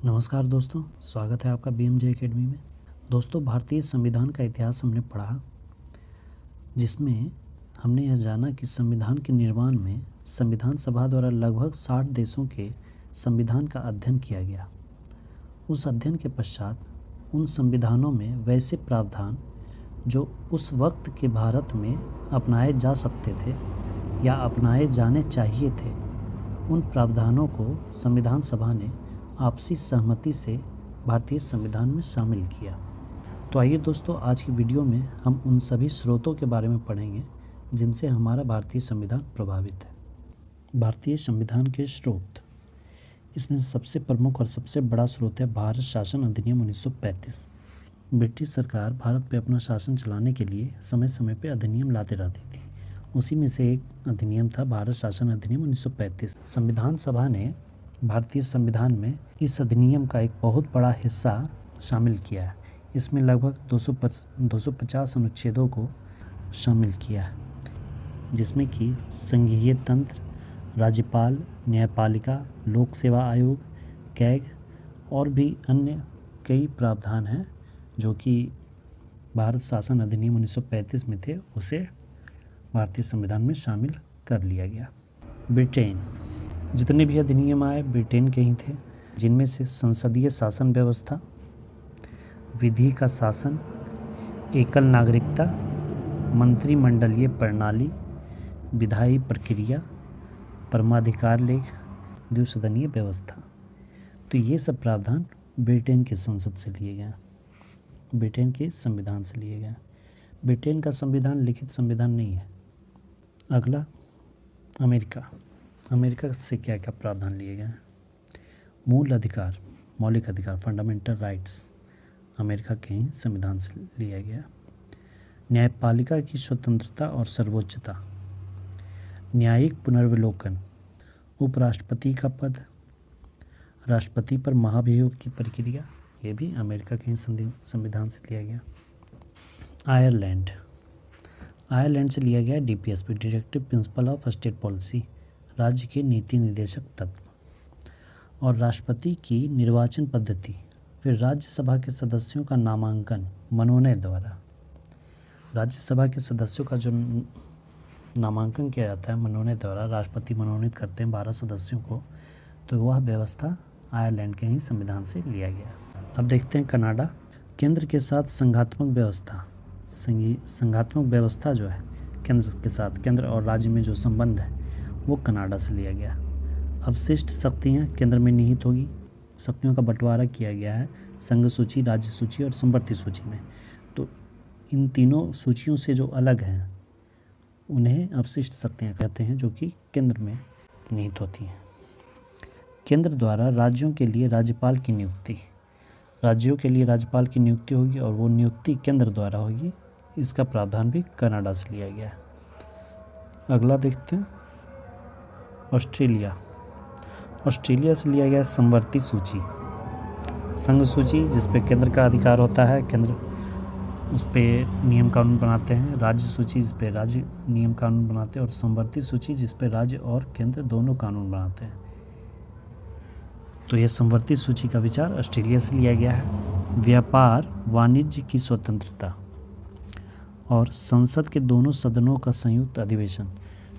नमस्कार दोस्तों, स्वागत है आपका BMJ एकेडमी में। दोस्तों, भारतीय संविधान का इतिहास हमने पढ़ा, जिसमें हमने यह जाना कि संविधान के निर्माण में संविधान सभा द्वारा लगभग 60 देशों के संविधान का अध्ययन किया गया। उस अध्ययन के पश्चात उन संविधानों में वैसे प्रावधान जो उस वक्त के भारत में अपनाए जा सकते थे या अपनाए जाने चाहिए थे, उन प्रावधानों को संविधान सभा ने आपसी सहमति से भारतीय संविधान में शामिल किया। तो आइए दोस्तों, आज की वीडियो में हम उन सभी स्रोतों के बारे में पढ़ेंगे जिनसे हमारा भारतीय संविधान प्रभावित है। भारतीय संविधान के स्रोत, इसमें सबसे प्रमुख और सबसे बड़ा स्रोत है भारत शासन अधिनियम 1935। ब्रिटिश सरकार भारत पे अपना शासन चलाने के लिए समय समय पे अधिनियम लाते रहती थी। उसी में से एक अधिनियम था भारत शासन अधिनियम 1935। संविधान सभा ने भारतीय संविधान में इस अधिनियम का एक बहुत बड़ा हिस्सा शामिल किया है। इसमें लगभग 250 अनुच्छेदों को शामिल किया है, जिसमें कि संघीय तंत्र, राज्यपाल, न्यायपालिका, लोक सेवा आयोग, कैग और भी अन्य कई प्रावधान हैं जो कि भारत शासन अधिनियम 1935 में थे, उसे भारतीय संविधान में शामिल कर लिया गया। ब्रिटेन, जितने भी अधिनियम आए ब्रिटेन के ही थे, जिनमें से संसदीय शासन व्यवस्था, विधि का शासन, एकल नागरिकता, मंत्रिमंडलीय प्रणाली, विधायी प्रक्रिया, परमाधिकार लेख, द्विसदनीय व्यवस्था। तो ये सब प्रावधान ब्रिटेन के संसद से लिए गए, ब्रिटेन के संविधान से लिए गए। ब्रिटेन का संविधान लिखित संविधान नहीं है। अगला, अमेरिका। अमेरिका से क्या क्या प्रावधान लिए गए हैं? मूल अधिकार, मौलिक अधिकार, फंडामेंटल राइट्स, अमेरिका के ही संविधान से लिया गया। न्यायपालिका की स्वतंत्रता और सर्वोच्चता, न्यायिक पुनर्विलोकन, उपराष्ट्रपति का पद, राष्ट्रपति पर महाभियोग की प्रक्रिया, ये भी अमेरिका के ही संविधान से लिया गया। आयरलैंड, आयरलैंड से लिया गया DPSP, directive principle of state policy, राज्य के नीति निर्देशक तत्व। और राष्ट्रपति की निर्वाचन पद्धति, फिर राज्यसभा के सदस्यों का नामांकन मनोनयन द्वारा। राज्यसभा के सदस्यों का जो नामांकन किया जाता है मनोनयन द्वारा, राष्ट्रपति मनोनीत करते हैं 12 सदस्यों को, तो वह व्यवस्था आयरलैंड के ही संविधान से लिया गया। अब देखते हैं कनाडा। केंद्र के साथ संघात्मक व्यवस्था, संघात्मक व्यवस्था जो है केंद्र के साथ, केंद्र और राज्य में जो संबंध है वो कनाडा से लिया गया। अवशिष्ट शक्तियाँ केंद्र में निहित होगी। शक्तियों का बंटवारा किया गया है संघ सूची, राज्य सूची और समवर्ती सूची में। तो इन तीनों सूचियों से जो अलग हैं उन्हें अवशिष्ट शक्तियाँ कहते हैं, जो कि केंद्र में निहित होती हैं। केंद्र द्वारा राज्यों के लिए राज्यपाल की नियुक्ति, राज्यों के लिए राज्यपाल की नियुक्ति होगी और वो नियुक्ति केंद्र द्वारा होगी। इसका प्रावधान भी कनाडा से लिया गया है। अगला देखते हैं ऑस्ट्रेलिया। ऑस्ट्रेलिया से लिया गया समवर्ती सूची, संघ सूची जिस पे केंद्र का अधिकार होता है, केंद्र उस पे नियम कानून बनाते हैं। राज्य सूची जिस पे राज्य नियम कानून बनाते हैं, और समवर्ती सूची जिस पे राज्य और केंद्र दोनों कानून बनाते हैं। तो यह समवर्ती सूची का विचार ऑस्ट्रेलिया से लिया गया है। व्यापार वाणिज्य की स्वतंत्रता और संसद के दोनों सदनों का संयुक्त अधिवेशन,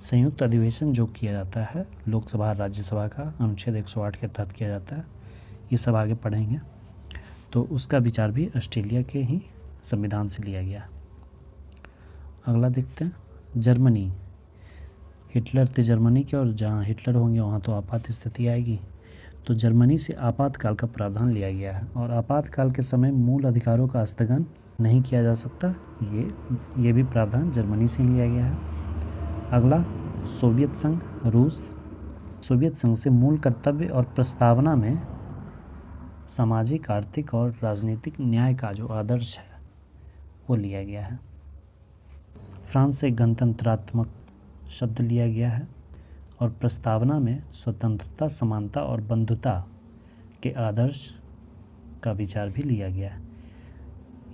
संयुक्त अधिवेशन जो किया जाता है लोकसभा राज्यसभा का अनुच्छेद 108 के तहत किया जाता है, ये सब आगे पढ़ेंगे। तो उसका विचार भी ऑस्ट्रेलिया के ही संविधान से लिया गया। अगला देखते हैं जर्मनी। हिटलर थे जर्मनी के, और जहाँ हिटलर होंगे वहाँ तो आपात स्थिति आएगी। तो जर्मनी से आपातकाल का प्रावधान लिया गया है, और आपातकाल के समय मूल अधिकारों का स्थगन नहीं किया जा सकता। ये भी प्रावधान जर्मनी से ही लिया गया है। अगला सोवियत संघ, रूस। सोवियत संघ से मूल कर्तव्य और प्रस्तावना में सामाजिक, आर्थिक और राजनीतिक न्याय का जो आदर्श है वो लिया गया है। फ्रांस से गणतंत्रात्मक शब्द लिया गया है, और प्रस्तावना में स्वतंत्रता, समानता और बंधुता के आदर्श का विचार भी लिया गया है।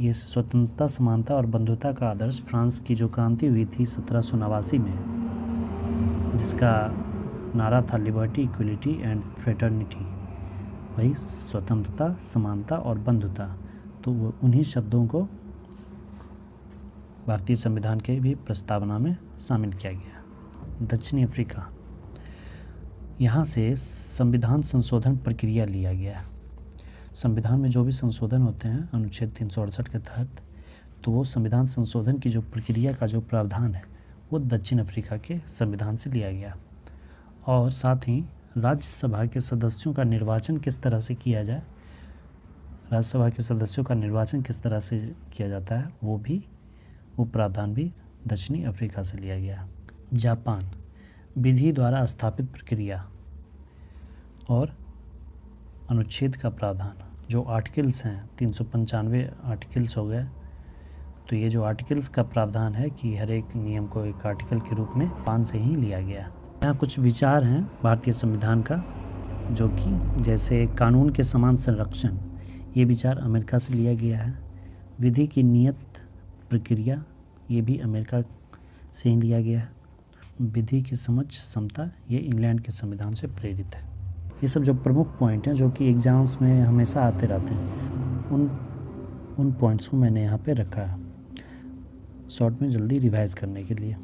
ये स्वतंत्रता, समानता और बंधुता का आदर्श फ्रांस की जो क्रांति हुई थी 1789 में, जिसका नारा था लिबर्टी, इक्वलिटी एंड फ्रेटर्निटी, वही स्वतंत्रता, समानता और बंधुता। तो उन्हीं शब्दों को भारतीय संविधान के भी प्रस्तावना में शामिल किया गया। दक्षिणी अफ्रीका, यहाँ से संविधान संशोधन प्रक्रिया लिया गया। संविधान में जो भी संशोधन होते हैं अनुच्छेद 368 के तहत, तो वो संविधान संशोधन की जो प्रक्रिया का जो प्रावधान है वो दक्षिण अफ्रीका के संविधान से लिया गया। और साथ ही राज्यसभा के सदस्यों का निर्वाचन किस तरह से किया जाए, राज्यसभा के सदस्यों का निर्वाचन किस तरह से किया जाता है, वो प्रावधान भी दक्षिणी अफ्रीका से लिया गया। जापान, विधि द्वारा स्थापित प्रक्रिया और अनुच्छेद का प्रावधान, जो आर्टिकल्स हैं 395 आर्टिकल्स हो गए। तो ये जो आर्टिकल्स का प्रावधान है कि हर एक नियम को एक आर्टिकल के रूप में जापान से ही लिया गया। यहाँ कुछ विचार हैं भारतीय संविधान का, जो कि जैसे कानून के समान संरक्षण, ये विचार अमेरिका से लिया गया है। विधि की नियत प्रक्रिया, ये भी अमेरिका से ही लिया गया है। विधि की समझ, समता, ये इंग्लैंड के संविधान से प्रेरित है। ये सब जो प्रमुख पॉइंट हैं जो कि एग्ज़ाम्स में हमेशा आते रहते हैं, उन पॉइंट्स को मैंने यहाँ पे रखा है शॉर्ट में जल्दी रिवाइज करने के लिए।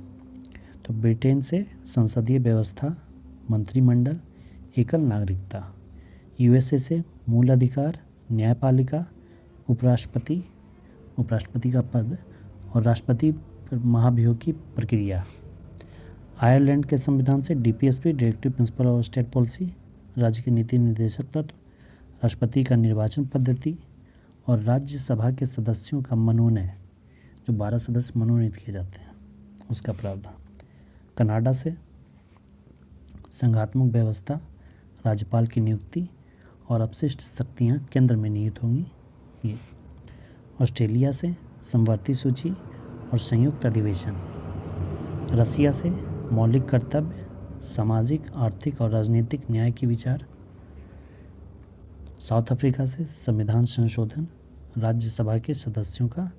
तो ब्रिटेन से संसदीय व्यवस्था, मंत्रिमंडल, एकल नागरिकता। यूएसए से मूल अधिकार, न्यायपालिका, उपराष्ट्रपति का पद और राष्ट्रपति महाभियोग की प्रक्रिया। आयरलैंड के संविधान से DPSP, directive principle of state policy, राज्य के नीति निर्देशक तत्व, राष्ट्रपति का निर्वाचन पद्धति और राज्यसभा के सदस्यों का मनोनयन, जो 12 सदस्य मनोनीत किए जाते हैं, उसका प्रावधान। कनाडा से संघात्मक व्यवस्था, राज्यपाल की नियुक्ति और अपशिष्ट शक्तियाँ केंद्र में निहित होंगी। ये ऑस्ट्रेलिया से समवर्ती सूची और संयुक्त अधिवेशन। रसिया से मौलिक कर्तव्य, सामाजिक, आर्थिक और राजनीतिक न्याय की विचार। साउथ अफ्रीका से संविधान संशोधन, राज्यसभा के सदस्यों का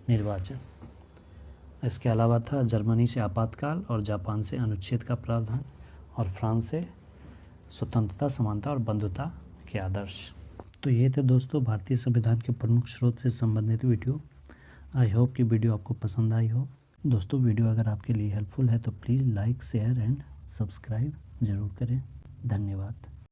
निर्वाचन। इसके अलावा था जर्मनी से आपातकाल और जापान से अनुच्छेद का प्रावधान और फ्रांस से स्वतंत्रता, समानता और बंधुता के आदर्श। तो ये थे दोस्तों भारतीय संविधान के प्रमुख स्रोत से संबंधित वीडियो। आई होप कि वीडियो आपको पसंद आई हो। दोस्तों वीडियो अगर आपके लिए हेल्पफुल है तो please like, share and subscribe ज़रूर करें। धन्यवाद।